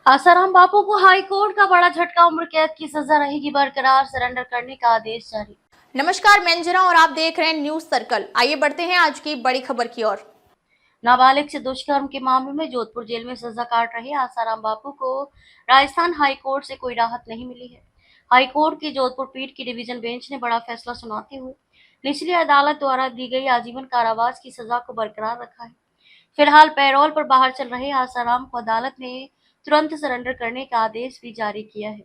आसाराम बापू को high court का बड़ा झटका। उम्र कैद की सजा रहेगी बरकरार, सरेंडर करने का आदेश जारी। नमस्कार, मैं अंजना और आप देख रहे हैं न्यूज सर्कल। आइए बढ़ते हैं आज की बड़ी खबर की ओर। नाबालिग से दुष्कर्म के मामले में जोधपुर जेल में सजा काट रहे आसाराम बापू को राजस्थान हाई कोर्ट से कोई राहत नहीं मिली है। हाई कोर्ट की जोधपुर पीठ की डिवीजन बेंच ने बड़ा फैसला सुनाते हुए निचली अदालत द्वारा दी गई आजीवन कारावास की सजा को बरकरार रखा है। फिलहाल पैरोल पर बाहर चल रहे आसाराम को अदालत ने तुरंत सरेंडर करने का आदेश भी जारी किया है।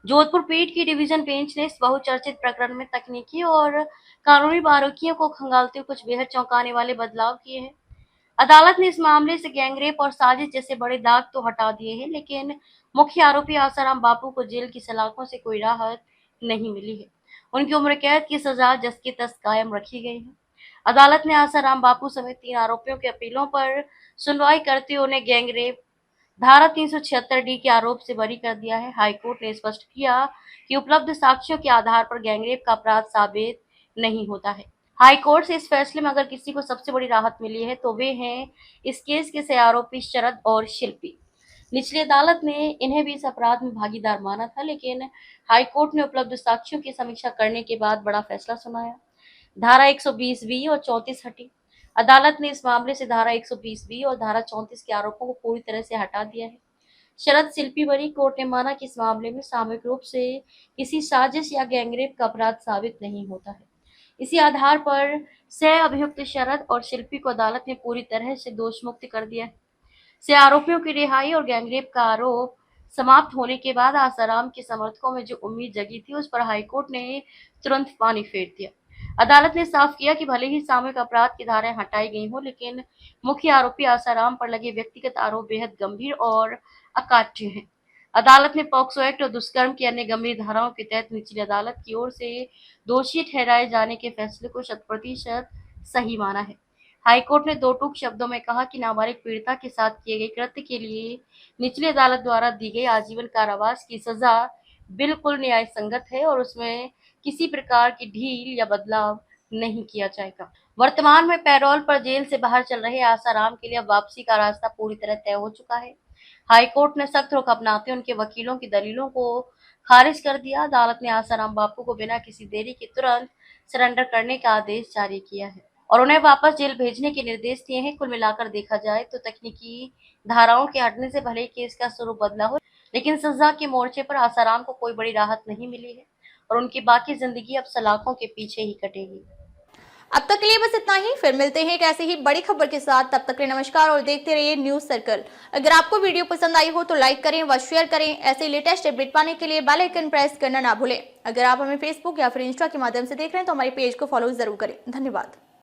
जोधपुर पीठ की डिवीजन बेंच ने इस बहुचर्चित प्रकरण में तकनीकी और कानूनी बारीकियों को खंगालते हुए कुछ बेहद चौंकाने वाले बदलाव किए हैं। अदालत ने इस मामले से गैंगरेप और साजिश जैसे बड़े दाग तो हटा दिए हैं, लेकिन मुख्य आरोपी आसाराम बापू को जेल की सलाखों से कोई राहत नहीं मिली है। उनकी उम्र कैद की सजा जस की तस कायम रखी गई है। अदालत ने आसाराम बापू समेत 3 आरोपियों के अपीलों पर सुनवाई करते हुए उन्हें गैंगरेप धारा 376 डी के आरोप से बरी कर दिया है। हाईकोर्ट ने स्पष्ट किया कि उपलब्ध साक्ष्यों के आधार पर गैंगरेप का अपराध साबित नहीं होता है। हाईकोर्ट से इस फैसले में अगर किसी को सबसे बड़ी राहत मिली है तो वे हैं इस केस के 6 आरोपी शरद और शिल्पी। निचली अदालत ने इन्हें भी इस अपराध में भागीदार माना था, लेकिन हाईकोर्ट ने उपलब्ध साक्ष्यों की समीक्षा करने के बाद बड़ा फैसला सुनाया। धारा 120 बी और 34 हटी। अदालत ने इस मामले से धारा 120 बी और धारा 34 के आरोपों को पूरी तरह से हटा दिया है। शरद शिल्पी बरी कोर्ट ने माना कि इस मामले में सामूहिक रूप से किसी साजिश या गैंगरेप का अपराध साबित नहीं होता है। इसी आधार पर सह अभियुक्त शरद और शिल्पी को अदालत ने पूरी तरह से दोष मुक्त कर दिया है। सह आरोपियों की रिहाई और गैंगरेप का आरोप समाप्त होने के बाद आसाराम के समर्थकों में जो उम्मीद जगी थी उस पर हाईकोर्ट ने तुरंत पानी फेर दिया। अदालत ने साफ किया कि भले ही सामूहिक अपराध की धाराएं हटाई गई हो, लेकिन मुख्य आरोपी आसाराम पर लगे व्यक्तिगत आरोप बेहद गंभीर और अकाट्य हैं। अदालत ने पॉक्सो एक्ट और दुष्कर्म की अन्य गंभीर धाराओं के तहत निचली अदालत की ओर से दोषी ठहराए जाने के फैसले को 100% सही माना है। हाईकोर्ट ने दो टूक शब्दों में कहा कि नाबालिग पीड़िता के साथ किए गए कृत्य के लिए निचली अदालत द्वारा दी गई आजीवन कारावास की सजा बिल्कुल न्याय संगत है और उसमें किसी प्रकार की ढील या बदलाव नहीं किया जाएगा। वर्तमान में पैरोल पर जेल से बाहर चल रहे आसाराम के लिए अब वापसी का रास्ता पूरी तरह तय हो चुका है। हाईकोर्ट ने सख्त रुख अपनाते उनके वकीलों की दलीलों को खारिज कर दिया। अदालत ने आसाराम बापू को बिना किसी देरी के तुरंत सरेंडर करने का आदेश जारी किया है और उन्हें वापस जेल भेजने के निर्देश दिए हैं। कुल मिलाकर देखा जाए तो तकनीकी धाराओं के हटने से भले ही केस का स्वरूप बदला हो, लेकिन सजा के मोर्चे पर आसाराम को कोई बड़ी राहत नहीं मिली है और उनकी बाकी जिंदगी अब सलाखों के पीछे ही कटेगी। अब तक के लिए बस इतना ही। फिर मिलते हैं एक ऐसे ही बड़ी खबर के साथ। तब तक के लिए नमस्कार और देखते रहिए न्यूज सर्कल। अगर आपको वीडियो पसंद आई हो तो लाइक करें व शेयर करें। ऐसे लेटेस्ट अपडेट पाने के लिए बेल आइकन प्रेस करना ना भूलें। अगर आप हमें फेसबुक या फिर इंस्टा के माध्यम से देख रहे हैं तो हमारे पेज को फॉलो जरूर करें। धन्यवाद।